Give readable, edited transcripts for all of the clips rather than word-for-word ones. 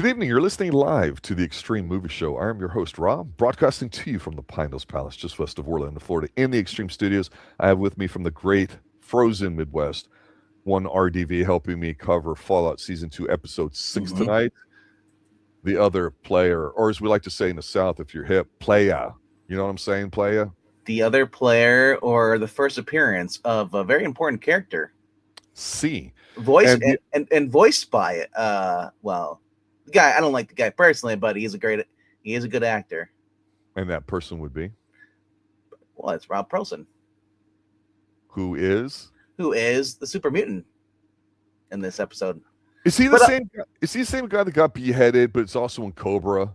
Good evening. You're listening live to the Xtreme Movie Show. I am your host, Rob, broadcasting to you from the Pine Hills Palace, just west of Orlando, Florida, in the Xtreme Studios. I have with me from the great frozen Midwest, one RDV helping me cover Fallout Season 2, Episode 6 tonight. The other player, or as we like to say in the South, if you're hip, playa. You know what I'm saying, playa? The other player, or the first appearance of a very important character. C. Voiced and voiced by well, the guy, I don't like the guy personally, but he is a good actor. And that person would be? Well, it's Rob Perlman. Who is? Who is the super mutant in this episode. Is he the same guy? Is he the same guy that got beheaded, but it's also in Cobra?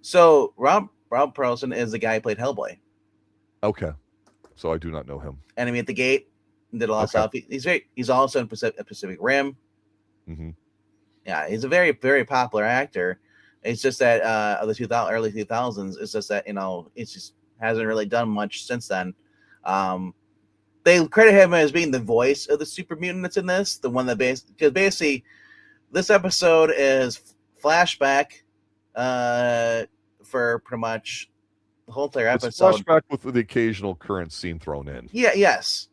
So Rob Perlman is the guy who played Hellboy. Okay. So I do not know him. Enemy at the Gate. Did a lot of stuff. He's also in Pacific Rim. Mm-hmm. Yeah, he's a very, very popular actor. It's just that of the early 2000s, it's just that, it just hasn't really done much since then. They credit him as being the voice of the super mutant that's in this, the one that because basically this episode is flashback for pretty much the whole entire episode. It's flashback with the occasional current scene thrown in. Yeah. Yes.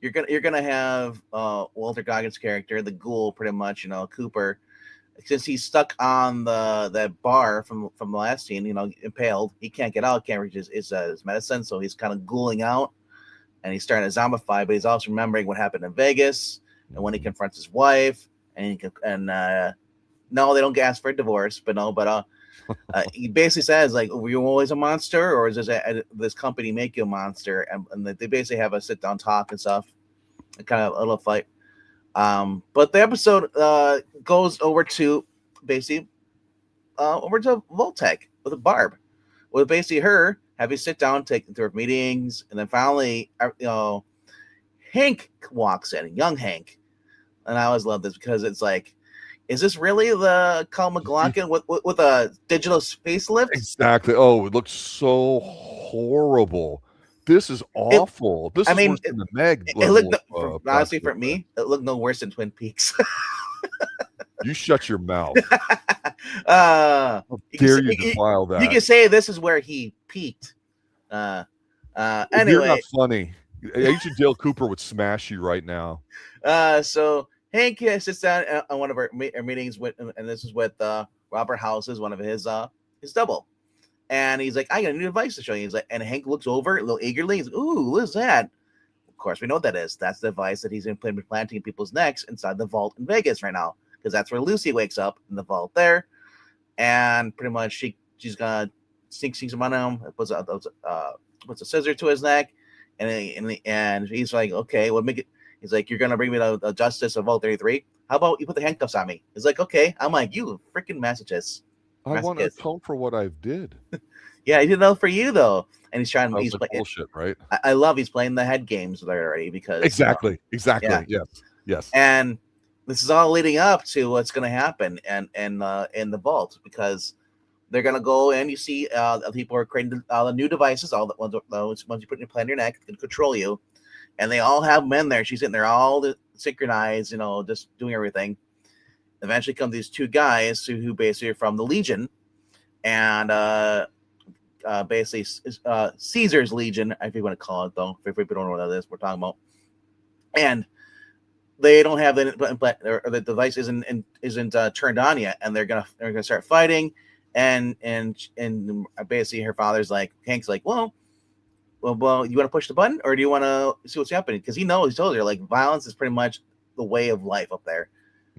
You're gonna have Walter Goggins' character, the ghoul, pretty much, Cooper, since he's stuck on that bar from the last scene, impaled. He can't get out, can't reach his medicine, so he's kind of ghouling out, and he's starting to zombify. But he's also remembering what happened in Vegas and when he confronts his wife, and no, they don't ask for a divorce, but he basically says, like, were you always a monster, or is this company make you a monster? And they basically have a sit down talk and stuff, kind of a little fight. But the episode goes over to basically over to Voltec with a Barb, with basically her having sit down, taking through meetings, and then finally, Hank walks in, young Hank, and I always love this because it's like, is this really the MacLachlan with a digital facelift? Exactly. Oh, it looks so horrible. This is awful. This is worse than the Meg level. Honestly, for me, it looked no worse than Twin Peaks. You shut your mouth. How dare you defile that? You can say this is where he peaked. Anyway, you're not funny. Agent Dale Cooper would smash you right now. So Hank sits down on one of our meetings and this is with Robert House's, one of his double, and he's like, "I got a new device to show you." He's like, and Hank looks over a little eagerly. He's like, "Ooh, what is that?" Of course, we know what that is. That's the device that he's implanting in people's necks inside the vault in Vegas right now, because that's where Lucy wakes up in the vault there, and pretty much she's gonna sneak some on him, puts a scissor to his neck, and he's like, "Okay, well, make it." He's like, "You're gonna bring me to the justice of Vault 33. How about you put the handcuffs on me?" He's like, "Okay." I'm like, "You freaking masochist." I want to atone for what I did. Yeah, he did know for you though, and he's trying. He's playing bullshit, right? I love he's playing the head games with her already because exactly. Yeah. Yes. And this is all leading up to what's going to happen in the vault, because they're going to go and you see people are creating the new devices, all the ones you put in your plan your neck can control you. And they all have men there. She's sitting there all synchronized, just doing everything. Eventually come these two guys who basically are from the Legion. And basically Caesar's Legion, if you want to call it, though. If people don't know what that is, we're talking about. And they don't have the implant, or the device isn't turned on yet. And they're gonna start fighting. And basically her father's like, Hank's like, well, you want to push the button, or do you want to see what's happening? Because he told her, like, violence is pretty much the way of life up there.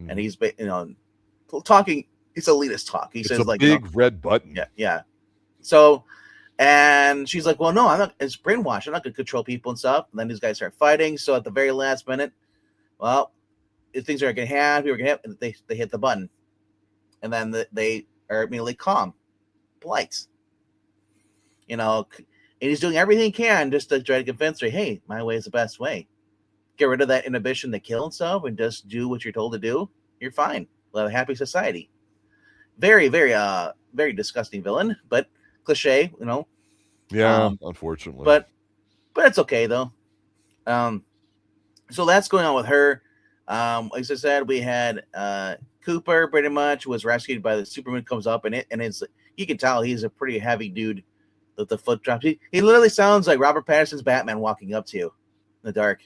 And he's, talking, it's elitist talk. He says, like, big red button. Yeah. So, and she's like, well, no, I'm not, it's brainwashed. I'm not going to control people and stuff. And then these guys start fighting. So at the very last minute, well, if things are going to happen, they hit the button. And then they are immediately calm, polite. And he's doing everything he can just to try to convince her, hey, my way is the best way. Get rid of that inhibition to kill and stuff and just do what you're told to do. You're fine. We'll have a happy society. Very, very, very disgusting villain, but cliche, Yeah, unfortunately. But it's okay, though. So that's going on with her. Like I said, we had Cooper pretty much was rescued by the Superman comes up, and it's you can tell he's a pretty heavy dude with the foot drops. He literally sounds like Robert Pattinson's Batman walking up to you in the dark.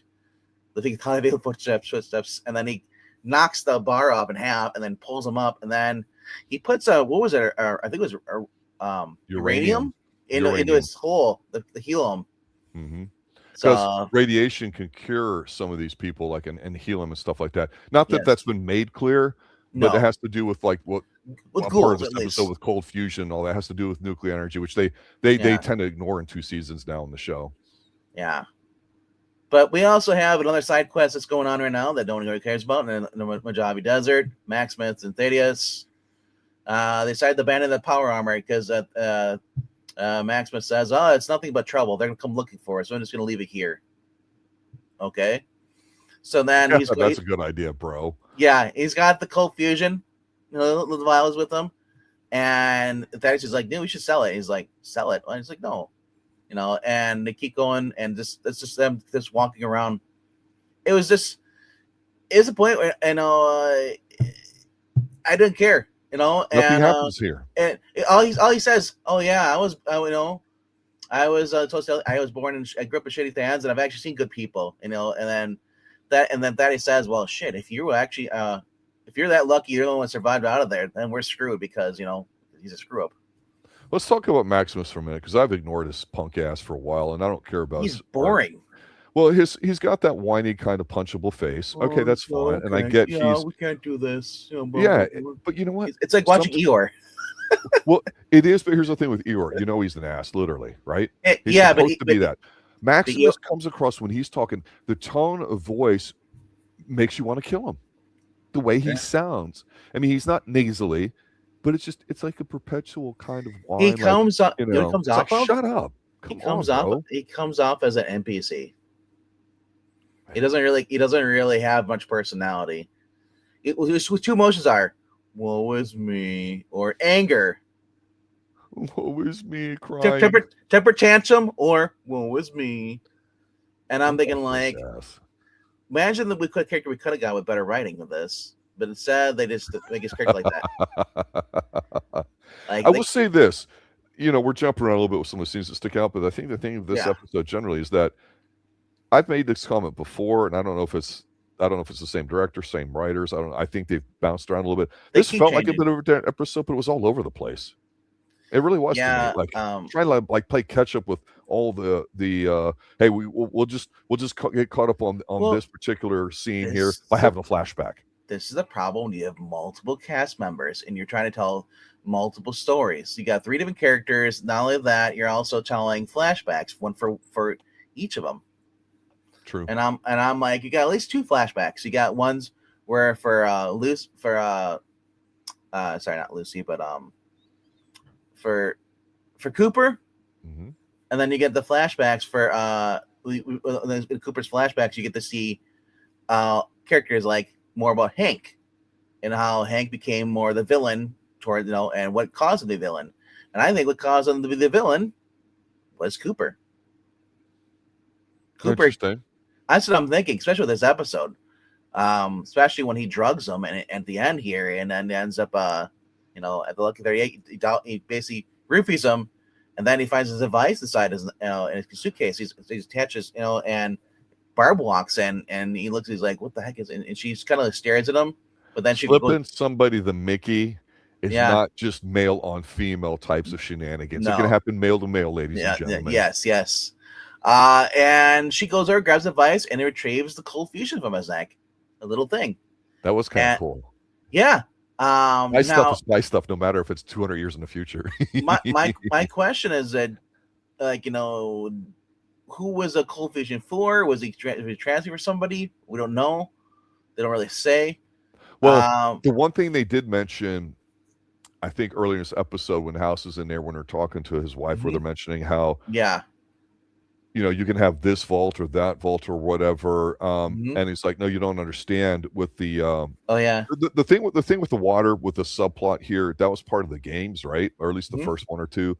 Lifting heavy footsteps, and then he knocks the bar up in half, and then pulls him up, and then he puts what was it? I think it was uranium into his hole, the helium. Mm-hmm. Because radiation can cure some of these people, and heal them and stuff like that. Not that that's been made clear, but it has to do with like what part of this episode with cold fusion, all that has to do with nuclear energy, which they tend to ignore in 2 seasons now in the show. Yeah. But we also have another side quest that's going on right now that nobody cares about in the Mojave Desert. Maximus and Thaddeus they decided to abandon the power armor because Maximus says, "Oh, it's nothing but trouble. They're gonna come looking for us. So I'm just gonna leave it here." Okay. So then that's a good idea, bro. Yeah, he's got the cold fusion, the vials with him, and Thaddeus is like, "Dude, we should sell it." He's like, "Sell it?" And he's like, "No." And they keep going, and it's just them just walking around. It's a point where I didn't care, Nothing happens here. And all he says, "Oh yeah, I was born in a group of shitty fans, and I've actually seen good people, and then that he says, well, shit, if you're that lucky, you're the one that survived out of there, then we're screwed because he's a screw up." Let's talk about Maximus for a minute, because I've ignored his punk ass for a while, and I don't care about. He's boring. Art. Well, he's got that whiny kind of punchable face. Okay, that's fine, okay. And I get we can't do this. But you know what? It's like watching Eeyore. Well, it is, but here's the thing with Eeyore. He's an ass, literally, right? He's supposed to be that. Maximus comes across when he's talking. The tone of voice makes you want to kill him. The way he sounds. I mean, he's not nasally. But it's like a perpetual kind of whine. He comes up. Shut up. He comes off as an NPC. He doesn't really have much personality. His 2 emotions are woe is me or anger. Woe is me, crying. Temper tantrum or woe is me. And I'm thinking like, imagine the character we could have got with better writing of this. But instead, they just make his character like that. I will say this. We're jumping around a little bit with some of the scenes that stick out, but I think the thing of this episode generally is that I've made this comment before, and I don't know if it's the same director, same writers. I think they've bounced around a little bit. This felt like a bit of an episode, but it was all over the place. It really was to me. Trying to play catch up with all the hey, we'll just get caught up on this particular scene here by having a flashback. This is the problem when you have multiple cast members and you're trying to tell multiple stories. You got 3 different characters. Not only that, you're also telling flashbacks, one for each of them. True. And I'm like, you got at least 2 flashbacks. You got ones where for Cooper, mm-hmm. and then you get the flashbacks for in Cooper's flashbacks. You get to see characters like more about Hank and how Hank became more the villain toward and what caused him to be the villain. And I think what caused him to be the villain was Cooper. Interesting. That's what I'm thinking, especially with this episode. Especially when he drugs him and at the end here, and then ends up at the Lucky 38, he basically roofies him, and then he finds his device inside his in his suitcase. He attaches, and Barb walks in and he looks, he's like, what the heck is it? And she's kind of stares at him, but then she flipping somebody the Mickey is not just male on female types of shenanigans. It can happen male to male, ladies and gentlemen. Yes. And she goes over, grabs the device, and it retrieves the cold fusion from his neck. A little thing. That was kind of cool. Yeah. Stuff is nice stuff, no matter if it's 200 years in the future. my question is that, who was a cold fusion for? Was he transferred for somebody? We don't know. They don't really say. Well, the one thing they did mention, I think earlier in this episode when House is in there, when they're talking to his wife, where they're mentioning how, you can have this vault or that vault or whatever. And he's like, no, you don't understand with the, the thing with the water, with the subplot here, that was part of the games, right? Or at least the first 1 or 2.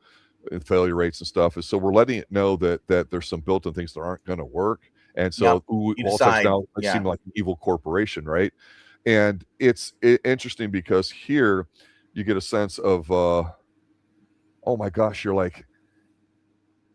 Failure rates and stuff is so we're letting it know that there's some built-in things that aren't going to work, and so Walter's now seem like an evil corporation, right? And it's interesting because here you get a sense of, oh my gosh, you're like,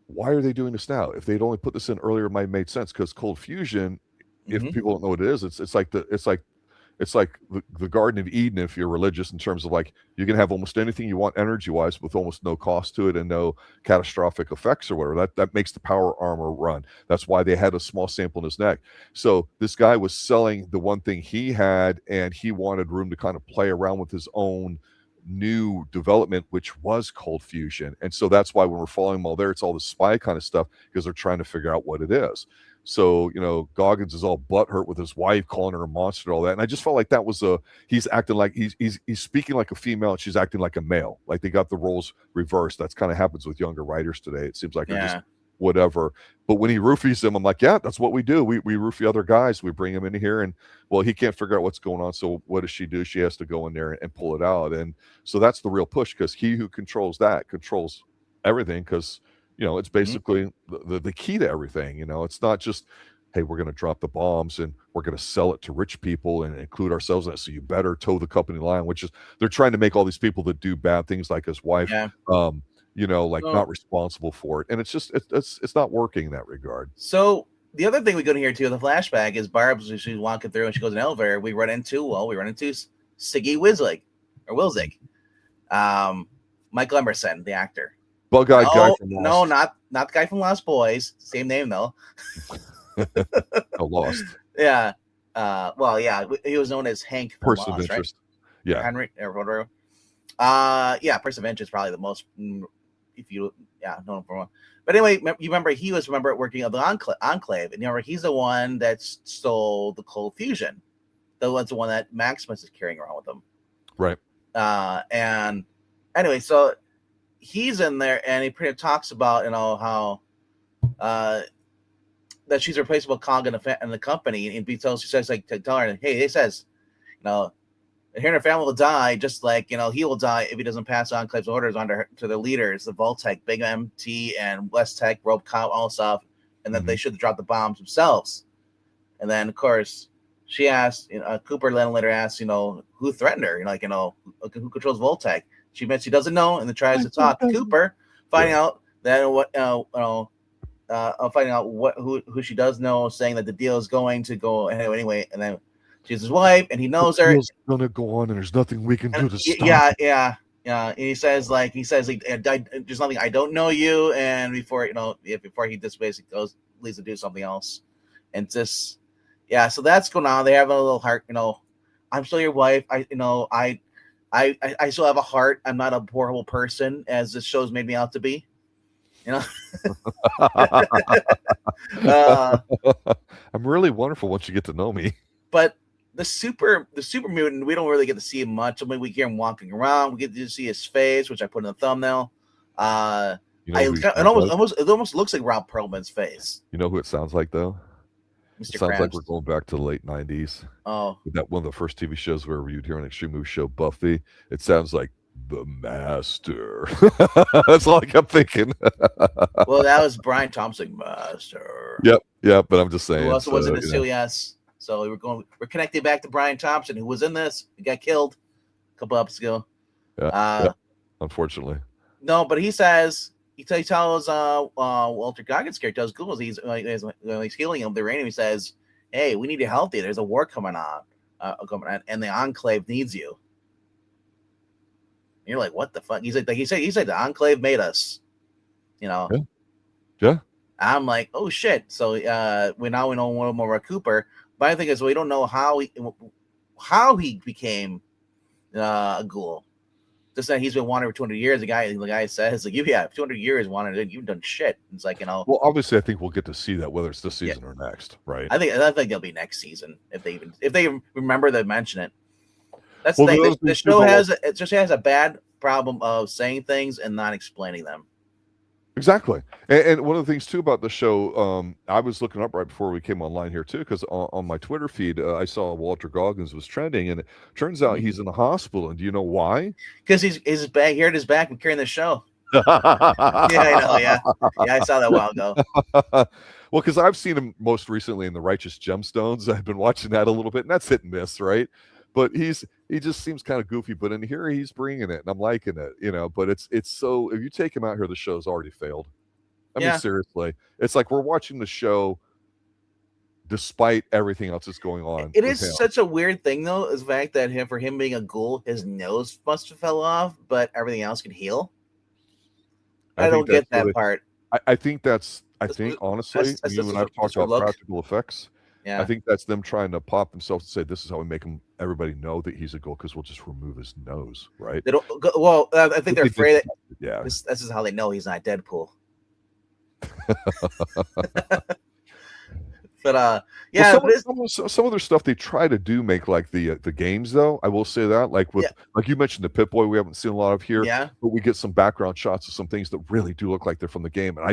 why are they doing this now? If they'd only put this in earlier, it might have made sense. Because cold fusion, if Hmm. people don't know what it is, it's like the Garden of Eden if you're religious, in terms of like you can have almost anything you want energy wise with almost no cost to it and no catastrophic effects or whatever. That makes the power armor run. That's why they had a small sample in his neck. So this guy was selling the one thing he had, and he wanted room to kind of play around with his own new development, which was cold fusion. And so that's why when we're following them all there, it's all the spy kind of stuff, because they're trying to figure out what it is. So, Goggins is all butthurt with his wife calling her a monster and all that. And I just felt like that was he's acting like he's speaking like a female and she's acting like a male. Like they got the roles reversed. That's kind of happens with younger writers today. It seems like they're just whatever. But when he roofies them, I'm like, yeah, that's what we do. We roofie other guys. We bring him in here, and well, he can't figure out what's going on. So what does she do? She has to go in there and pull it out. And so that's the real push, because he who controls that controls everything, because it's basically the key to everything. It's not just, hey, we're going to drop the bombs and we're going to sell it to rich people and include ourselves in it, so you better toe the company line, which is they're trying to make all these people that do bad things, like his wife, not responsible for it. And it's just it's not working in that regard. So the other thing we go to here too, the flashback, is Barb's, she's walking through and she goes in an elevator. We run into Siggy Wizlig or Wilzig, Michael Emerson, the actor. Bug-eyed guy from Lost. No, not the guy from Lost Boys. Same name though. Lost. Yeah. He was known as Hank from Person Lost, of interest. Right? Yeah. Henry or Rodrigo. Person of interest, probably the most. If you know him from one. But anyway, you remember he was working at the Enclave, and he's the one that stole the cold fusion. That's the one that Maximus is carrying around with him. Right. And anyway, so he's in there, and he pretty much talks about how that she's a replaceable cog in the company, and she says, like, to tell her, hey, he says, her and her family will die, just like he will die if he doesn't pass Enclave's orders on to the leaders, the Voltec, Big MT, and West Tech, Rope Cop, all stuff, and that they should have dropped the bombs themselves. And then, of course, she asked, Cooper then later asks, who threatened her, who controls Voltec. She admits she doesn't know, and then tries to talk to Cooper, finding out that finding out who she does know, saying that the deal is going to go anyway, and then she's his wife, and he knows her. It's gonna go on, and there's nothing we can do to stop. Yeah. And he says, there's nothing. I don't know you, and before he just basically leaves to do something else, and just so that's going on. They have a little heart. I'm still your wife. I still have a heart. I'm not a horrible person, as this show's made me out to be. I'm really wonderful once you get to know me. But the super mutant, we don't really get to see him much. I mean, we hear him walking around. We get to see his face, which I put in the thumbnail. It almost looks like Rob Perlman's face. You know who it sounds like, though? Mr. It sounds Krabs. like we're going back to the late 90s. Oh. That one of the first TV shows where you'd hear on Extreme Movie Show, Buffy. It sounds like the Master. That's all I kept thinking. Well, that was Brian Thompson, Master. Yep, but I'm just saying. Who also was in this too, yes. So we're connecting back to Brian Thompson, who was in this. He got killed a couple episodes ago. Yeah, unfortunately. No, but he says he tells Walter Goggins' character does Google. He's healing him the uranium. He says, "Hey, we need to help you. There's a war coming on, and the Enclave needs you." And you're like, "What the fuck?" He said the Enclave made us. Yeah. I'm like, "Oh shit!" So we know a little more about Cooper. But I think is we don't know how he became a ghoul. Just that he's been wanted for 200 years. The guy says, like, 200 years wanted, you've done shit. It's like, Well, obviously, I think we'll get to see that, whether it's this season or next, right? I think it'll be next season if they remember to mention it. That's the thing. The show has a bad problem of saying things and not explaining them. Exactly. And one of the things, too, about the show, I was looking up right before we came online here, too, because on my Twitter feed, I saw Walter Goggins was trending, and it turns out he's in the hospital. And do you know why? Because his back, he hurt his back and carrying the show. Yeah, I know, yeah. Yeah, I saw that a while ago. Well, because I've seen him most recently in The Righteous Gemstones. I've been watching that a little bit, and that's hit and miss, right? but he just seems kind of goofy. But in here, he's bringing it, and I'm liking it, you know. But it's so if you take him out here, the show's already failed. I mean, seriously, it's like we're watching the show despite everything else that's going on. It is such a weird thing, though, is the fact that for him being a ghoul, his nose must have fell off, but everything else can heal. I don't get that part. I think honestly, you and I've talked about practical effects. Yeah. I think that's them trying to pop themselves and say, this is how we make everybody know that he's a ghoul, because we'll just remove his nose, right? They don't. Well, I think they're afraid that this is how they know he's not Deadpool. But yeah, some other stuff they try to do make like the games, though. I will say that, like like you mentioned, the Pip Boy we haven't seen a lot of here. Yeah, but we get some background shots of some things that really do look like they're from the game, and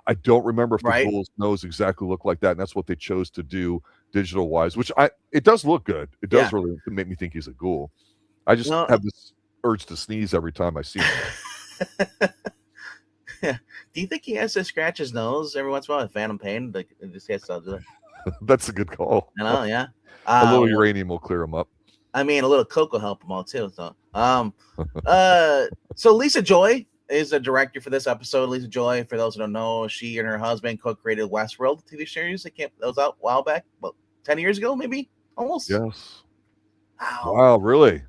I don't remember if the ghouls' nose exactly look like that, and that's what they chose to do digital wise. Which it does look good. It does really make me think he's a ghoul. I just have this urge to sneeze every time I see him. Yeah. Do you think he has to scratch his nose every once in a while with phantom pain? Like, this has to do it. That's a good call. I know, yeah. A little uranium will clear him up. I mean, a little coke will help him out too. So, so Lisa Joy is a director for this episode. Lisa Joy, for those who don't know, she and her husband co-created Westworld TV series. That was out a while back, about 10 years ago, maybe, almost. Yes. Wow, really?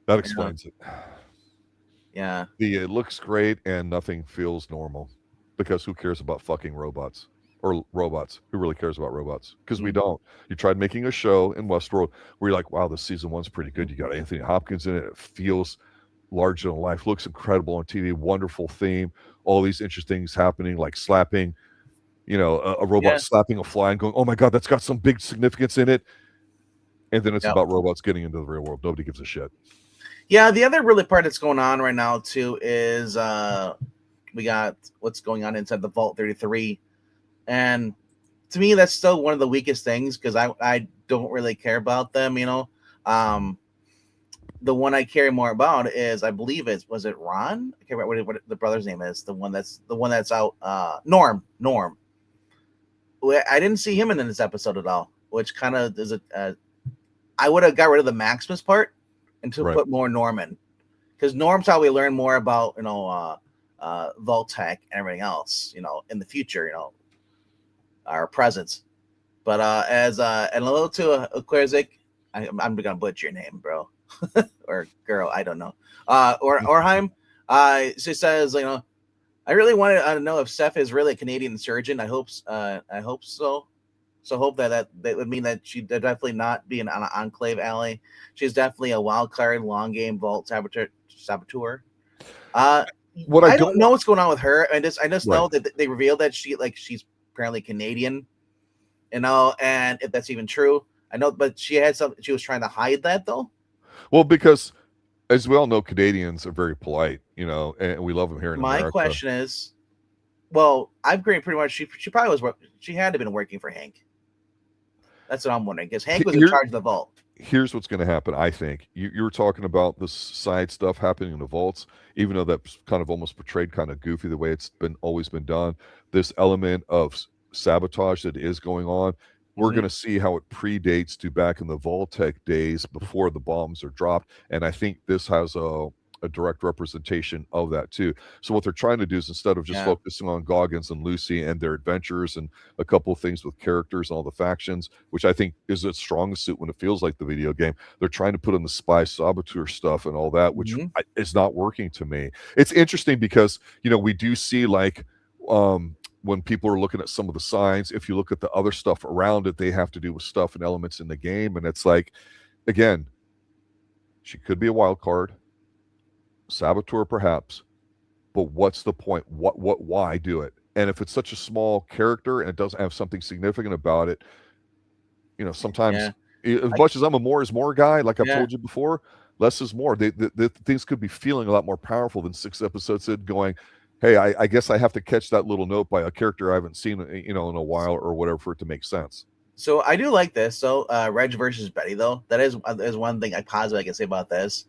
That explains it. Yeah. It looks great and nothing feels normal, because who cares about fucking robots? Or robots? Who really cares about robots? Because we don't. You tried making a show in Westworld where you're like, wow, this season one's pretty good. You got Anthony Hopkins in it. It feels larger than life. Looks incredible on TV. Wonderful theme. All these interesting things happening, like slapping, a robot slapping a fly and going, oh my God, that's got some big significance in it. And then it's about robots getting into the real world. Nobody gives a shit. Yeah, the other really part that's going on right now too is we got what's going on inside the Vault 33, and to me that's still one of the weakest things, because I don't really care about them. The one I care more about is, I believe was it Ron? I can't remember what the brother's name is. The one that's out. Norm. I didn't see him in this episode at all, which kind of is I would have got rid of the Maximus part and to put more Norman, because Norm's how we learn more about Vault-Tec and everything else, in the future, our presence. But and a little to Querzik, I'm gonna butcher your name, bro, or girl, I don't know. Orheim, she says, I really wanted to know if Seth is really a Canadian surgeon. I hope so. So hope that would mean that she'd definitely not be an Enclave ally. She's definitely a wild card, long game Vault saboteur. I don't know what's going on with her. I just know that they revealed that she's apparently Canadian, and if that's even true, I know. But she was trying to hide that, though. Well, because as we all know, Canadians are very polite, and we love them here in America. My question is, well, I've agreed pretty much. She probably was. She had to have been working for Hank. That's what I'm wondering, because Hank was in charge of the vault. Here's what's going to happen, I think. You were talking about the side stuff happening in the vaults, even though that's kind of almost portrayed kind of goofy the way it's always been done. This element of sabotage that is going on, we're going to see how it predates to back in the Vault-Tec days before the bombs are dropped. And I think this has a direct representation of that too. So what they're trying to do is, instead of just focusing on Goggins and Luzzi and their adventures and a couple of things with characters and all the factions, which I think is its strongest suit when it feels like the video game, they're trying to put in the spy saboteur stuff and all that, which is not working to me. It's interesting because, we do see when people are looking at some of the signs, if you look at the other stuff around it, they have to do with stuff and elements in the game. And it's like, again, she could be a wild card. Saboteur perhaps, but what's the point? Why do it? And if it's such a small character and it doesn't have something significant about it, sometimes as much as I'm a more is more guy, like I've told you before, less is more. The things could be feeling a lot more powerful than 6 episodes in, going, hey, I guess I have to catch that little note by a character I haven't seen in a while or whatever for it to make sense. So I do like this. So Reg versus Betty, though, that is one thing I can say about this.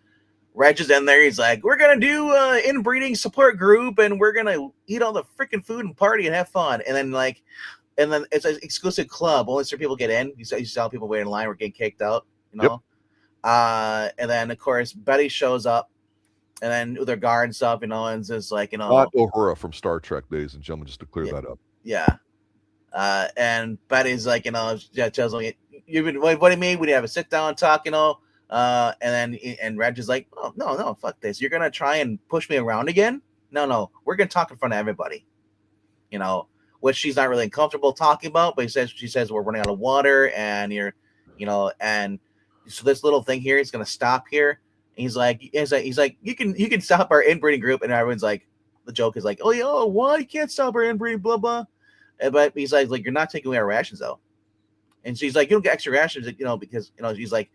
Reg is in there. He's like, we're going to do inbreeding support group, and we're going to eat all the freaking food and party and have fun. And then it's an exclusive club. Only certain people get in. You saw people waiting in line or getting kicked out, Yep. And then of course Betty shows up, and then with her guard and stuff, and it's just like Not Uhura from Star Trek, ladies and gentlemen, just to clear that up. Yeah. And Betty's like, tells me, what do you mean? We have a sit down and talk, and Reg is like, oh, no, fuck this. You're going to try and push me around again? No, we're going to talk in front of everybody, which she's not really comfortable talking about, but she says we're running out of water and and so this little thing here is going to stop here. And he's like, you can stop our inbreeding group. And everyone's like, the joke is like, oh, yeah, why you can't stop our inbreeding, blah, blah. But he's like, you're not taking away our rations though. And she's like, you don't get extra rations, because she's like,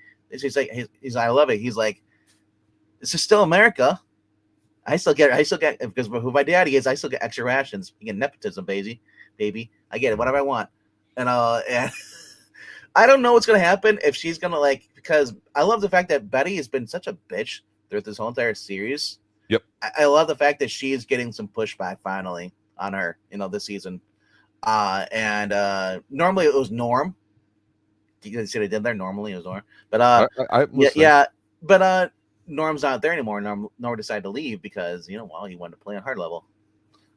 I love it. He's like, this is still America. I still get because who my daddy is, I still get extra rations. You get nepotism, baby. I get it, whatever I want. And I don't know what's gonna happen if she's gonna because I love the fact that Betty has been such a bitch throughout this whole entire series. Yep. I love the fact that she is getting some pushback finally on her, this season. And normally it was Norm. You guys see what I did there? Normally it was Norm, but but Norm's not there anymore. Norm decided to leave because he wanted to play on hard level.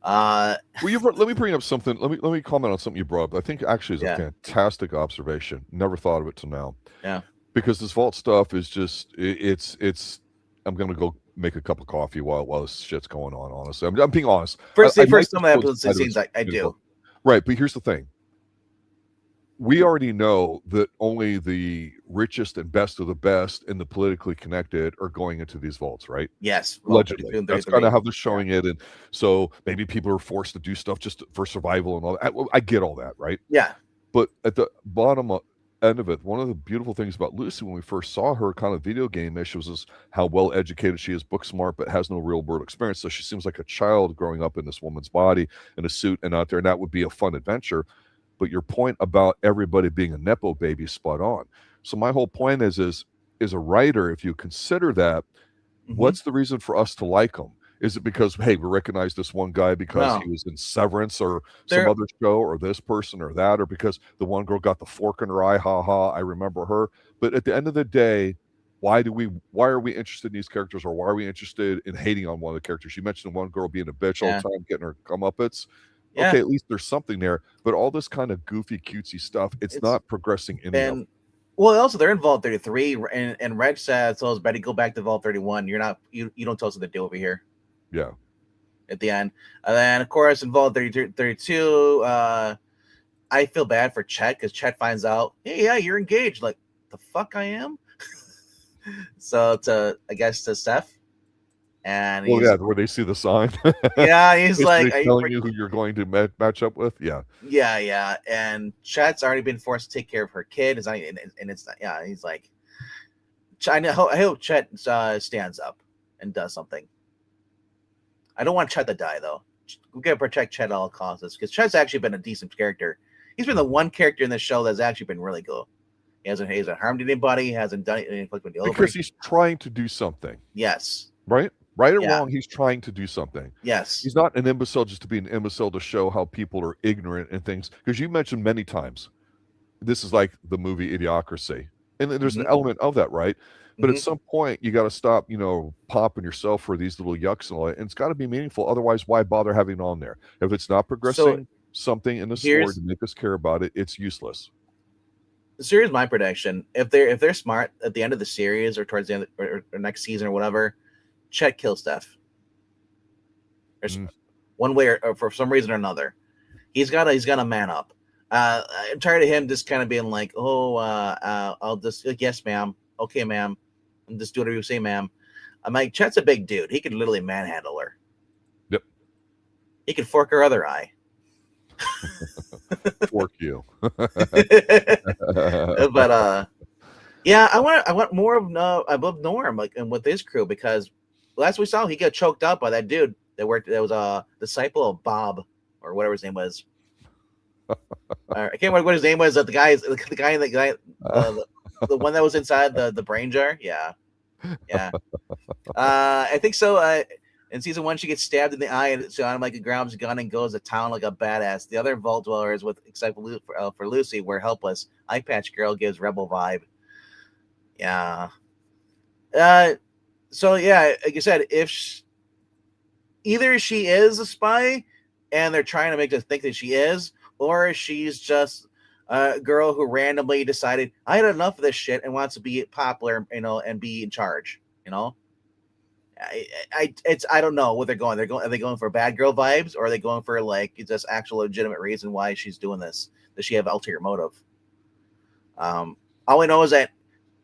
Let me bring up something. Let me comment on something you brought up. I think actually is a fantastic observation. Never thought of it till now. Yeah, because this vault stuff is just it's. I'm gonna go make a cup of coffee while this shit's going on. Honestly, I'm being honest. First some of the episodes it seems I do. Right, but here's the thing. We already know that only the richest and best of the best and the politically connected are going into these vaults, right? Yes. Allegedly. That's kind of how they're showing it. And so maybe people are forced to do stuff just for survival and all that. I get all that, right? Yeah. But at the bottom end of it, one of the beautiful things about Lucy when we first saw her kind of video game issues is how well educated she is, book smart, but has no real world experience. So she seems like a child growing up in this woman's body in a suit and out there, and that would be a fun adventure. But your point about everybody being a Nepo baby is spot on. So my whole point is a writer, if you consider that, what's the reason for us to like them? Is it because, hey, we recognize this one guy because he was in Severance or some other show or this person or that, or because the one girl got the fork in her eye, I remember her. But at the end of the day, why are we interested in these characters, or why are we interested in hating on one of the characters? You mentioned one girl being a bitch all the time, getting her comeuppance. Yeah. Okay, at least there's something there. But all this kind of goofy, cutesy stuff, it's not progressing any. Well, also they're in Vault 33, and Reg tells Betty, go back to Vault 31. You don't tell us what to do over here. Yeah. At the end. And then, of course, in Vault 32, I feel bad for Chet because Chet finds out, hey, yeah, you're engaged. Like, the fuck I am? So, I guess to Steph. And where they see the sign. Yeah, he's like telling you who you're going to match up with. Yeah. And Chet's already been forced to take care of her kid. It's not, and it's not. Yeah, he's like, I hope Chet stands up and does something. I don't want Chet to die though. We gotta protect Chet at all costs because Chet's actually been a decent character. He's been the one character in this show that's actually been really good. He hasn't harmed anybody. He hasn't done anything with the because he's trying to do something. Yes. Right or wrong, he's trying to do something. Yes. He's not an imbecile just to be an imbecile to show how people are ignorant and things. Because you mentioned many times, this is like the movie Idiocracy. And there's an element of that, right? But at some point, you got to stop, popping yourself for these little yucks and all that. And it's got to be meaningful. Otherwise, why bother having it on there? If it's not progressing something in the story to make us care about it, it's useless. So here's my prediction. If they're smart at the end of the series or towards the end or next season or whatever, Chet kills Steph. One way or for some reason or another. He's got to man up. I'm tired of him just kind of being like, I'll just yes, ma'am. Okay, ma'am. And just do whatever you say, ma'am. I'm like, Chet's a big dude. He could literally manhandle her. Yep. He could fork her other eye. Fork you. But yeah, I want more above Norm, like, and with his crew, because last we saw he got choked up by that dude that was a disciple of Bob or whatever his name was. I can't remember what his name was. The guy, the one that was inside the brain jar. Yeah. I think so. In season 1, she gets stabbed in the eye, and so Automatic grabs a gun and goes to town like a badass. The other Vault Dwellers, except for Lucy, were helpless. Eye Patch Girl gives rebel vibe. Yeah. So yeah, like you said, if either she is a spy, and they're trying to make us think that she is, or she's just a girl who randomly decided I had enough of this shit and wants to be popular, and be in charge. I don't know what they're going. Are they going for bad girl vibes, or are they going for like just actual legitimate reason why she's doing this? Does she have ulterior motive? All we know is that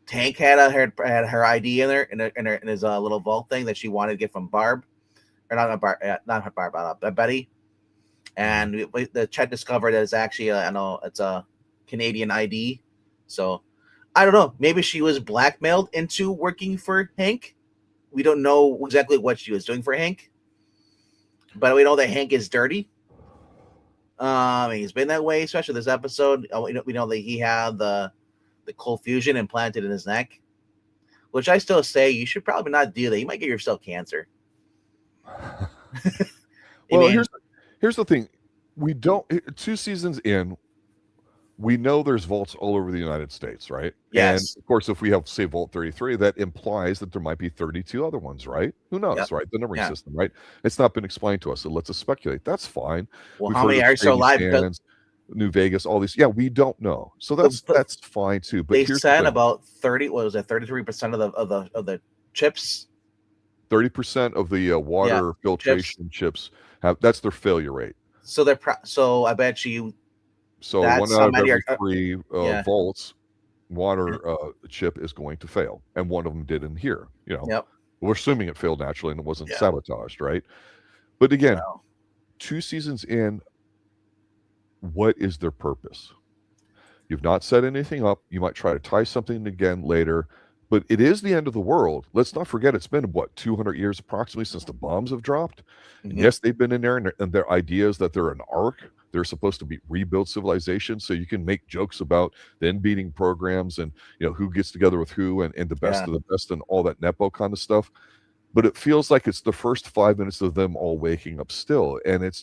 Tank had her ID in there in his little vault thing that she wanted to get from Barb, or not Barb, not Barb, Betty. And the Chet discovered that it's actually it's a Canadian ID. So I don't know. Maybe she was blackmailed into working for Hank. We don't know exactly what she was doing for Hank, but we know that Hank is dirty. He's been that way, especially this episode. We know that he had the cold fusion implanted in his neck, which I still say you should probably not do that. You might get yourself cancer. Well, here's the thing. We don't 2 seasons in, we know there's vaults all over the United States, right? Yes. And of course, if we have, say, Vault 33, that implies that there might be 32 other ones, right? Who knows, right? The numbering system, right? It's not been explained to us. It lets us speculate. That's fine. Well, how many are still alive? New Vegas, all these. Yeah, we don't know. So that's fine too. But they said about 30. What was it? 33% of the chips. 30% of the water filtration chips have. That's their failure rate. So so I bet you. So one out of every 3 volts water chip is going to fail, and one of them did in here. We're assuming it failed naturally and it wasn't sabotaged, right? But again, 2 seasons in, what is their purpose? You've not set anything up. You might try to tie something again later, but it is the end of the world. Let's not forget it's been 200 years approximately since the bombs have dropped. Mm-hmm. And yes, they've been in there, and their ideas that they're an arc. They're supposed to rebuild civilization, so you can make jokes about the beating programs and who gets together with who and the best of the best and all that Nepo kind of stuff. But it feels like it's the first 5 minutes of them all waking up still, and it's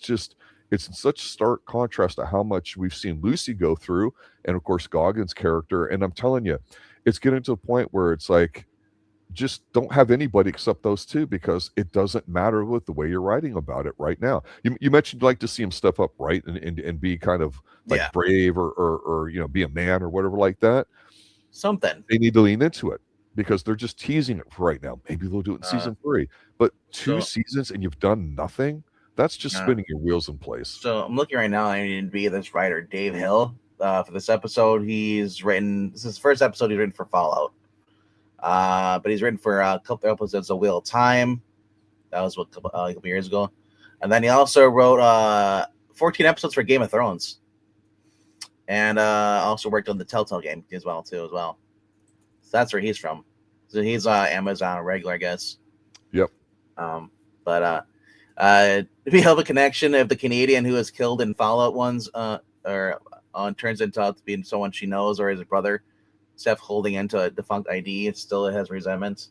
in such stark contrast to how much we've seen Lucy go through, and of course Goggins' character. And I'm telling you, it's getting to a point where it's like, just don't have anybody except those two, because it doesn't matter with the way you're writing about it right now. You mentioned you'd like to see him step up, right, and be kind of like brave or be a man or whatever like that. Something. They need to lean into it, because they're just teasing it for right now. Maybe they'll do it in season 3, but 2 seasons and you've done nothing. That's just spinning your wheels in place. So I'm looking right now. I need to be this writer, Dave Hill, for this episode. This is his first episode he's written for Fallout. But he's written for a couple episodes of Wheel of Time. That was a couple years ago. And then he also wrote 14 episodes for Game of Thrones. And also worked on the Telltale game as well. So that's where he's from. So he's Amazon regular, I guess. Yep. But we have a connection of the Canadian who was killed in Fallout ones, turns into being someone she knows, or his brother. Steph holding into a defunct ID, it still has resentment.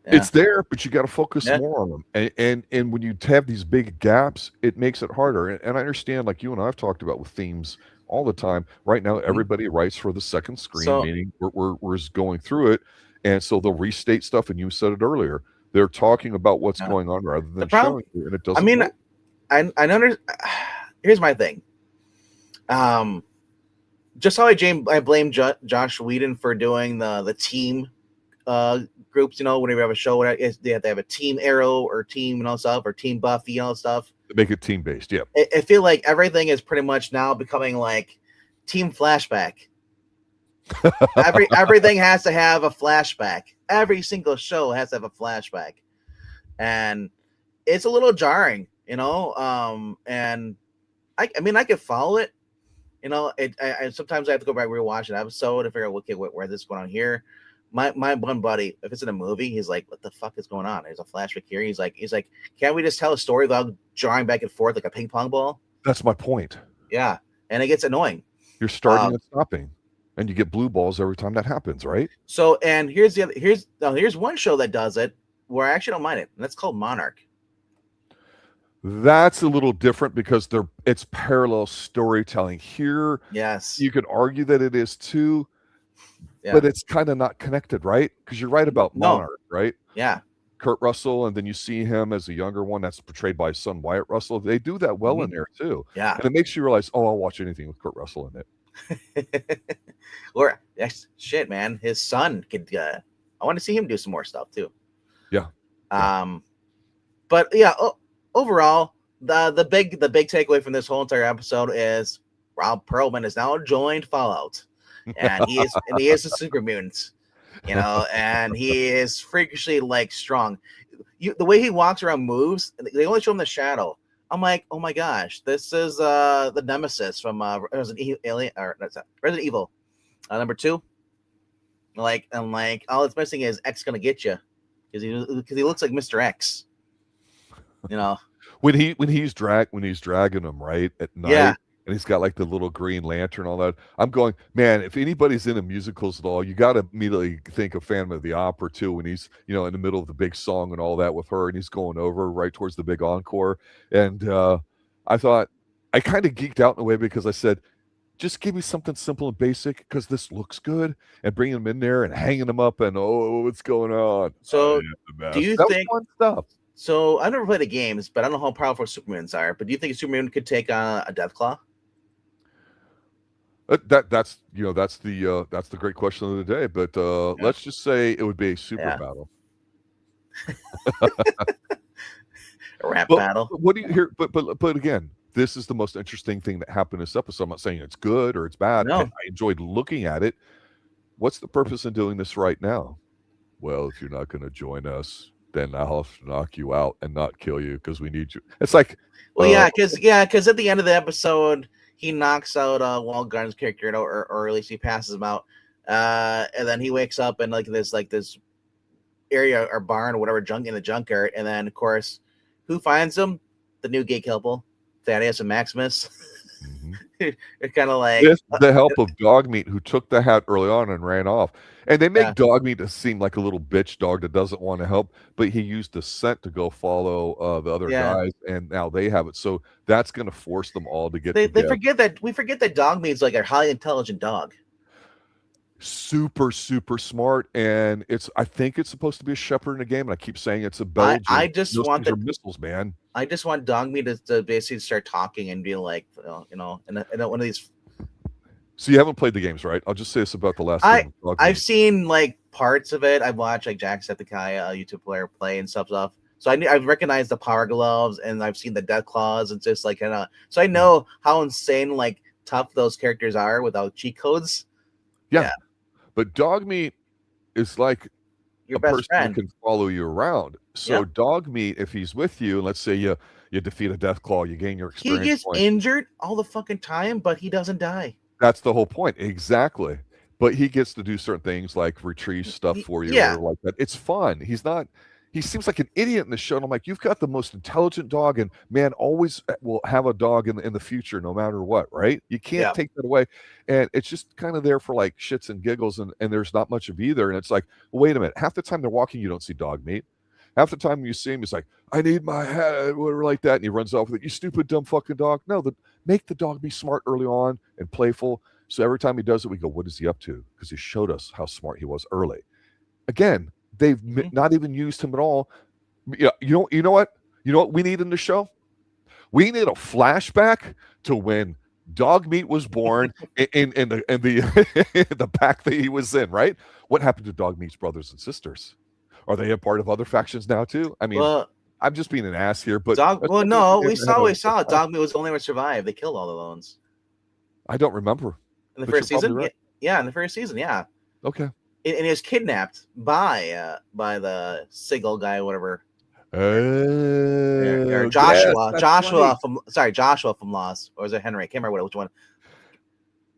It's there, but you got to focus more on them. And when you have these big gaps, it makes it harder. And I understand, like you and I have talked about with themes all the time. Right now, everybody writes for the second screen, meaning we're going through it, and so they'll restate stuff. And you said it earlier. They're talking about what's going on rather than showing you, and it doesn't. I know. Here's my thing. Just how I blame Josh Whedon for doing the team groups. Whenever you have a show, they have to have a team Arrow or team stuff, or team Buffy stuff. Make it team based. Yeah. I feel like everything is pretty much now becoming like team flashback. Everything has to have a flashback. Every single show has to have a flashback, and it's a little jarring, and I could follow it. I sometimes I have to go back and rewatch an episode to figure out where this is going on here. My one buddy, if it's in a movie, he's like, "What the fuck is going on?" There's a flashback here. He's like, "Can't we just tell a story without jarring back and forth like a ping pong ball?" That's my point. Yeah, and it gets annoying. You're starting and stopping, and you get blue balls every time that happens, right? So, and here's one show that does it where I actually don't mind it, and that's called Monarch. That's a little different because it's parallel storytelling. Here, yes, you could argue that it is too. but it's kind of not connected, right? Because you're right about No. Monarch, right? Yeah. Kurt Russell, and then you see him as a younger one that's portrayed by his son Wyatt Russell. They do that well in there too. Yeah. And it makes you realize, oh, I'll watch anything with Kurt Russell in it. Or shit, man, his son could. I want to see him do some more stuff too. Yeah. But yeah, overall, the big takeaway from this whole entire episode is Rob Perlman has now joined Fallout, and he is a super mutant, and he is freakishly like strong. The way he walks around, moves. They only show him the shadow. I'm like, oh my gosh, this is the Nemesis from Resident Evil, number 2. All it's missing is X gonna get you, because he looks like Mr. X. When he's dragging him right at night, and he's got like the little green lantern, all that. I'm going, man, if anybody's into musicals at all, you got to immediately think of Phantom of the Opera too, when he's in the middle of the big song and all that with her, and he's going over right towards the big encore. And I thought, I kind of geeked out in a way, because I said, just give me something simple and basic, because this looks good, and bringing him in there and hanging him up and what's going on. So do you think fun stuff? So I've never played the games, but I don't know how powerful Supermutants are. But do you think a Supermutant could take on a Deathclaw? That's the great question of the day. But let's just say it would be a super battle. A rap battle. What do you hear? But again, this is the most interesting thing that happened in this episode. I'm not saying it's good or it's bad. No. I enjoyed looking at it. What's the purpose in doing this right now? Well, if you're not going to join us, then I'll have to knock you out and not kill you, because we need you. It's like, well, because at the end of the episode, he knocks out Walt Garden's character, or at least he passes him out, and then he wakes up in this area or barn or whatever in the junkyard, and then of course, who finds him? The new gay couple, Thaddeus and Maximus. It's kind of like, with the help of Dogmeat, who took the hat early on and ran off. And they make Dogmeat to seem like a little bitch dog that doesn't want to help, but he used the scent to go follow the other guys, and now they have it. So that's going to force them all to get together. We forget that Dogmeat's like a highly intelligent dog. Super, super smart, and I think it's supposed to be a shepherd in the game, and I keep saying it's a Belgian. I just want the missiles, man. I just want Dogmeat to basically start talking and be like, in one of these. So you haven't played the games, right? I'll just say this about the last game. I've seen like parts of it. I've watched like Jacksepticeye, a YouTube player, play and stuff. So I've recognized the power gloves, and I've seen the death claws, and just like so I know how insane like tough those characters are without cheat codes. Yeah. But Dogmeat is like your a best person friend who can follow you around. So Dogmeat, if he's with you, and let's say you defeat a Deathclaw, you gain your experience. He gets injured all the fucking time, but he doesn't die. That's the whole point. Exactly. But he gets to do certain things like retrieve stuff for you or like that. It's fun. He seems like an idiot in the show. And I'm like, you've got the most intelligent dog, and man, always will have a dog in the future, no matter what, right? You can't take that away. And it's just kind of there for like shits and giggles, and there's not much of either. And it's like, well, wait a minute. Half the time they're walking, you don't see Dogmeat. Half the time you see him, he's like, I need my head, whatever like that. And he runs off with it. You stupid, dumb fucking dog. No, make the dog be smart early on and playful. So every time he does it, we go, what is he up to? Because he showed us how smart he was early. Again, they've not even used him at all. You know what we need in the show? We need a flashback to when Dogmeat was born in the pack that he was in, right? What happened to Dogmeat's brothers and sisters? Are they a part of other factions now too? I mean, I'm just being an ass here, but we saw Dogmeat was the only one to survive. They killed all the Lones. I don't remember. In the first season? Right. Yeah, in the first season, yeah. Okay. And he was kidnapped by the Sigil guy, or whatever. Or Joshua. Yes, Joshua from Lost. Or was it Henry? I can't remember which one.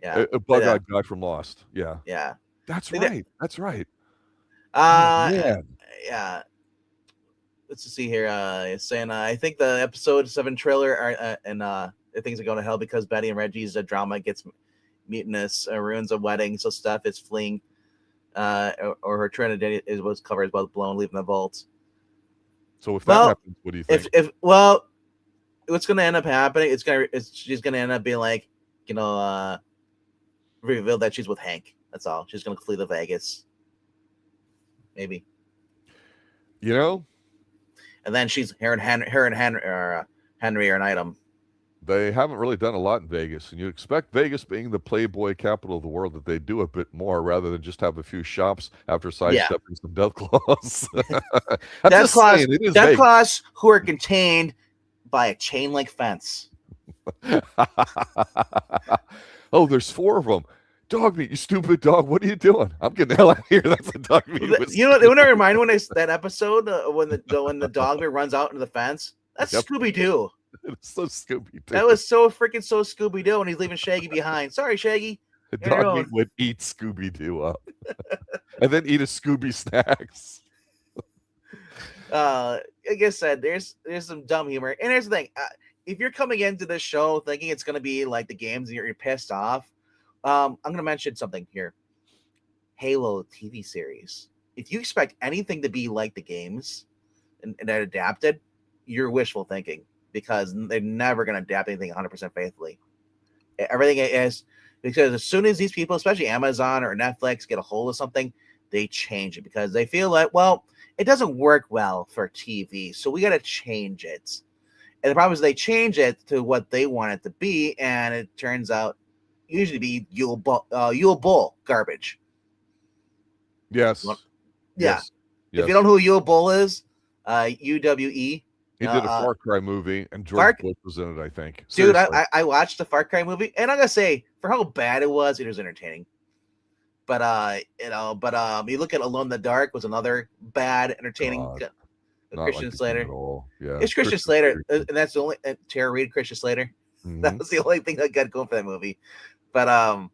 Yeah. A bug-eyed guy from Lost. Yeah. Yeah. That's right. That's right. Yeah. Let's see here. It's saying I think the episode 7 trailer things are going to hell because Betty and Reggie's drama gets mutinous, ruins a wedding, so Steph is fleeing, or her Trinity was covered by blown, leaving the vault. So if that happens, what do you think? What's going to end up happening? She's going to end up being like, revealed that she's with Hank. That's all. She's gonna flee to Vegas, maybe. You know, And then she's her and Henry are an item. they haven't really done a lot in Vegas, and you expect Vegas being the Playboy capital of the world that they do a bit more rather than just have a few shops after sidestepping some death claws. I'm just saying, it is death Vegas. claws who are contained by a chain link fence. Oh, there's 4 of them. Dog meat, you stupid dog. What are you doing? I'm getting the hell out of here. That's a dog meat. You know, when I remind when that episode when the dog meat runs out into the fence. That's Scooby Doo. It's so Scooby Doo. That was so Scooby Doo, and he's leaving Shaggy behind. Sorry, Shaggy. The dog meat would eat Scooby Doo up, and then eat a Scooby snacks. Like I said, there's some dumb humor, and here's the thing: if you're coming into this show thinking it's gonna be like the games and you're pissed off, I'm gonna mention something here. Halo TV series. If you expect anything to be like the games and that adapted, you're wishful thinking, because they're never going to adapt anything 100% faithfully. Everything is, because as soon as these people, especially Amazon or Netflix, get a hold of something, they change it because they feel like, well, it doesn't work well for TV, so we got to change it. And the problem is they change it to what they want it to be, and it turns out usually be Yule Bull garbage. Yes. Yeah. Yes. If you don't know who Yule Bull is, UWE. He did a Far Cry movie, and George Bush was in it, I think. Seriously. Dude, I watched the Far Cry movie, and I'm gonna say, for how bad it was entertaining. But you look at Alone in the Dark was another bad, entertaining. Christian Slater. Yeah, it's Christian Slater, and that's the only Tara Reid, Christian Slater. Mm-hmm. That was the only thing that got going for that movie. But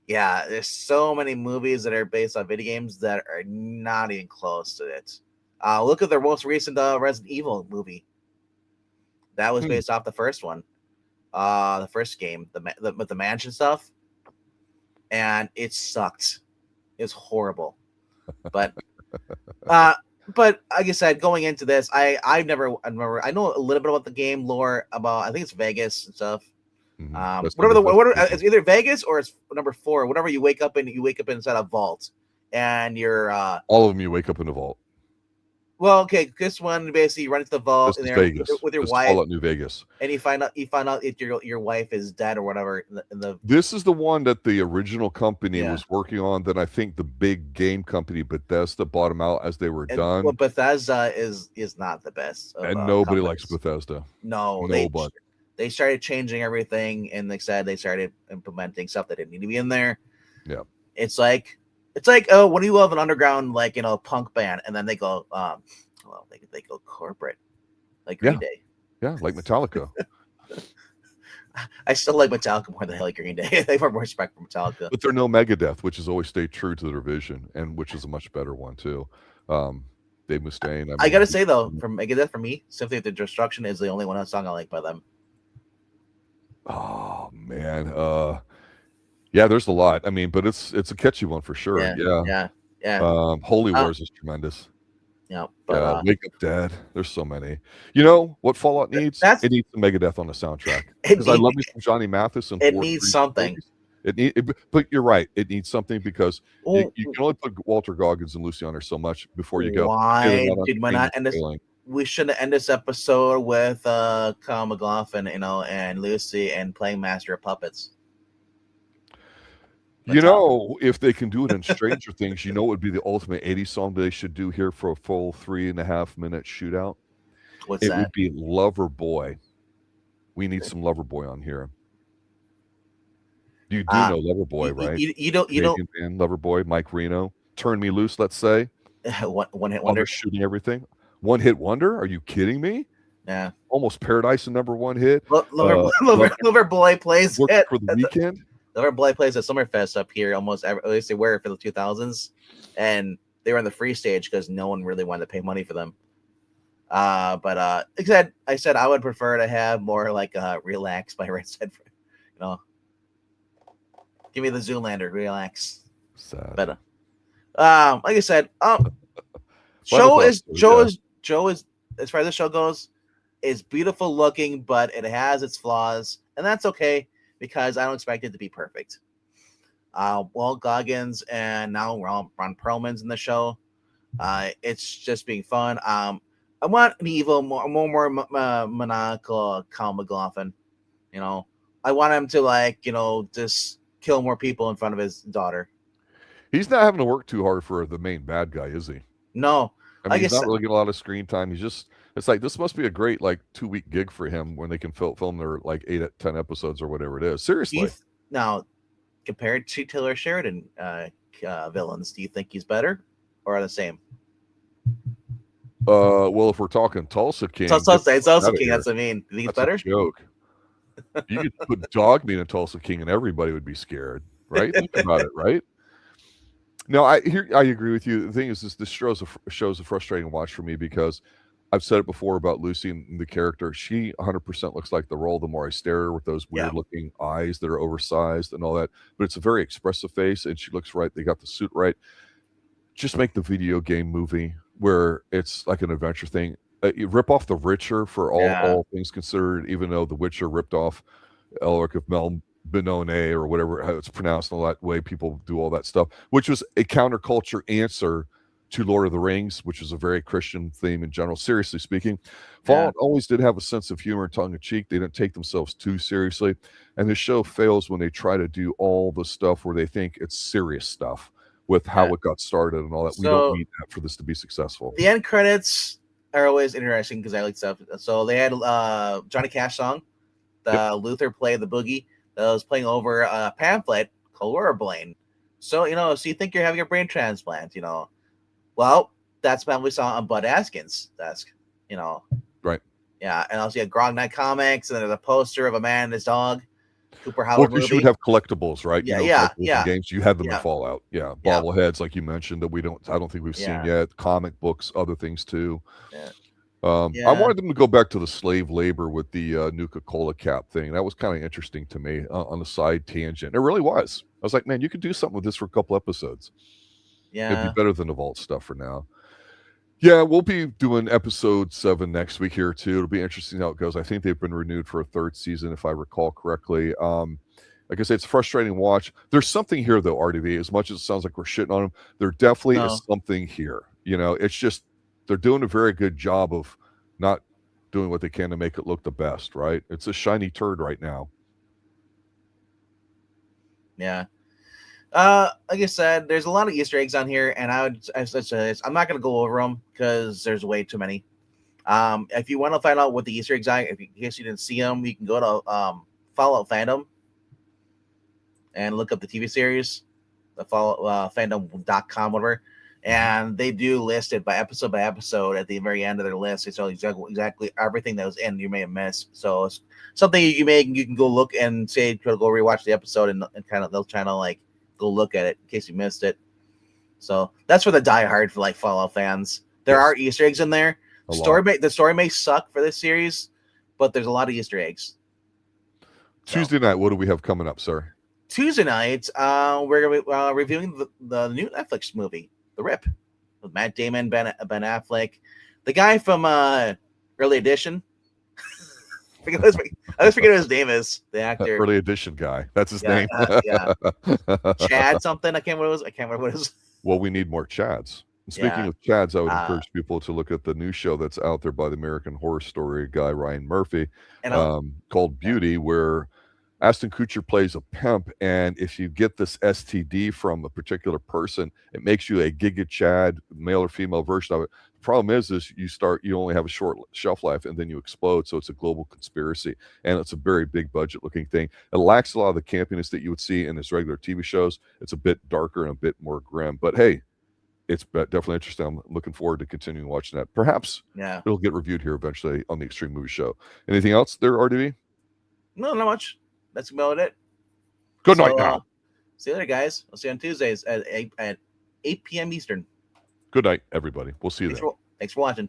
yeah, there's so many movies that are based on video games that are not even close to it. Look at their most recent Resident Evil movie. That was based off the first one, the first game, with the mansion stuff, and it sucked. It's horrible, but like I said, going into this, I know a little bit about the game lore, about I think it's Vegas and stuff. It's either Vegas or it's number 4. Whatever you wake up inside a vault, and you're all of them. You wake up in a vault. Well, okay, this one basically you run into the vault in there with your wife. Fallout New Vegas, and you find out if your wife is dead or whatever. This is the one that the original company was working on. That I think the big game company Bethesda bought them out as they were done. Well, Bethesda is not the best, and nobody likes Bethesda. No, nobody. They started changing everything, and they started implementing stuff that didn't need to be in there. Yeah, it's like when you have an underground punk band, and then they go they go corporate, like Green Day. Yeah, like Metallica. I still like Metallica more than I like Green Day. They have more respect for Metallica. But they're no Megadeth, which has always stayed true to their vision, and which is a much better one too. Dave Mustaine. I gotta say though, from Megadeth, for me, Symphony of the Destruction is the only song I like by them. Oh man, yeah, there's a lot. I mean, but it's a catchy one for sure. Yeah. Holy Wars is tremendous. Yeah, but Wake Up Dead. There's so many. You know what Fallout needs? It needs some Megadeth on the soundtrack. Because I love me some Johnny Mathis. And it needs something. But you're right. It needs something because you can only put Walter Goggins and Lucy on there so much before you go. Why did we not end this? We should end this episode with Kyle MacLachlan, and Lucy and playing Master of Puppets. If they can do it in Stranger Things, it would be the ultimate 80s song they should do here for a full 3.5-minute shootout. What's that? It would be Lover Boy. We need some Lover Boy on here. You do know Lover Boy, right? You don't. Man, Lover Boy, Mike Reno. Turn Me Loose, let's say. One hit wonder. Shooting everything. One hit wonder? Are you kidding me? Yeah. Almost Paradise, the #1 hit. Lover Boy plays it for the weekend. Lover Boy plays at Summerfest up here at least they were for the 2000s, and they were on the free stage because no one really wanted to pay money for them. But I said I would prefer to have more like Relax by Red Said, give me the Zoolander, Relax. Sad. But like I said, Joe is as far as the show goes, is beautiful looking, but it has its flaws, and that's okay because I don't expect it to be perfect. Well, Goggins and now Ron Perlman's in the show. It's just being fun. I want an evil, more maniacal Kyle MacLachlan. You know, I want him to just kill more people in front of his daughter. He's not having to work too hard for the main bad guy, is he? No, I I mean, he's guess not really getting a lot of screen time. It's like this must be a great 2-week gig for him when they can film their 8-10 episodes or whatever it is. Seriously. Now compared to Taylor Sheridan villains, do you think he's better or are the same? Well, if we're talking Tulsa King, it's also King. That's what I mean. Do you think he's better? A joke. You could put Dogmeat in Tulsa King, and everybody would be scared, right? Think about it, right? No, I agree with you. The thing is, this show's a frustrating watch for me because I've said it before about Lucy and the character. She 100% looks like the role. The more I stare at her with those weird-looking eyes that are oversized and all that, but it's a very expressive face, and she looks right. They got the suit right. Just make the video game movie where it's like an adventure thing. You rip off The Witcher for all things considered, even though The Witcher ripped off Elric of Melbourne or whatever how it's pronounced, and all that way people do all that stuff, which was a counterculture answer to Lord of the Rings, which is a very Christian theme in general. Seriously speaking, Fallout always did have a sense of humor and tongue-in-cheek. They didn't take themselves too seriously, and this show fails when they try to do all the stuff where they think it's serious stuff with how it got started and all that. So, we don't need that for this to be successful. The end credits are always interesting because I like stuff. So they had Johnny Cash song. Luther played the boogie that was playing over a pamphlet called Rollerblade. So, so you think you're having a brain transplant, Well, that's what we saw on Bud Askins' desk, Right. Yeah, and also you had Grog Night Comics, and there's a poster of a man and his dog. Cooper Howard movie. You would have collectibles, right? Yeah. Games. You had them in Fallout. Yeah. Bobbleheads, like you mentioned, that I don't think we've seen yet. Comic books, other things too. Yeah. I wanted them to go back to the slave labor with the Nuka-Cola cap thing. That was kind of interesting to me on the side tangent. It really was. I was like, man, you could do something with this for a couple episodes. Yeah. It'd be better than the Vault stuff for now. Yeah, we'll be doing episode 7 next week here too. It'll be interesting how it goes. I think they've been renewed for a 3rd season, if I recall correctly. Like I say, it's a frustrating watch. There's something here though, RDV. As much as it sounds like we're shitting on them, there definitely is something here. It's just they're doing a very good job of not doing what they can to make it look the best, right? It's a shiny turd right now. Yeah. Like I said, there's a lot of Easter eggs on here, and I'm not going to go over them because there's way too many. If you want to find out what the Easter eggs are, in case you didn't see them, you can go to Fallout Fandom and look up the TV series, the Fallout fandom.com, whatever, and they do list it by episode at the very end of their list. They tell exactly everything that was in you may have missed. So it's something you can go look and say go rewatch the episode and kind of they'll try to go look at it in case you missed it. So that's for the diehard for Fallout fans. There are Easter eggs in there. The story may suck for this series, but there's a lot of Easter eggs. Tuesday night, what do we have coming up, sir? Tuesday night, we're going to be reviewing the new Netflix movie, The Rip, with Matt Damon, Ben Affleck, the guy from Early Edition. I always forget what his name is. The actor, Early Edition guy. That's his name. Chad something. I can't remember what it was. Well, we need more Chads. And speaking of Chads, I would encourage people to look at the new show that's out there by the American Horror Story guy Ryan Murphy, called Beauty, where Ashton Kutcher plays a pimp, and if you get this STD from a particular person, it makes you a Giga Chad, male or female version of it. The problem is you only have a short shelf life, and then you explode. So it's a global conspiracy, and it's a very big budget looking thing. It lacks a lot of the campiness that you would see in his regular TV shows. It's a bit darker and a bit more grim, but hey, it's definitely interesting. I'm looking forward to continuing watching that. Perhaps it'll get reviewed here eventually on the Xtreme Movie Show. Anything else there, RDV? No, not much. That's about it. Good night now. See you later, guys. I'll see you on Tuesdays at 8 p.m. Eastern. Good night, everybody. We'll see you then. Thanks for watching.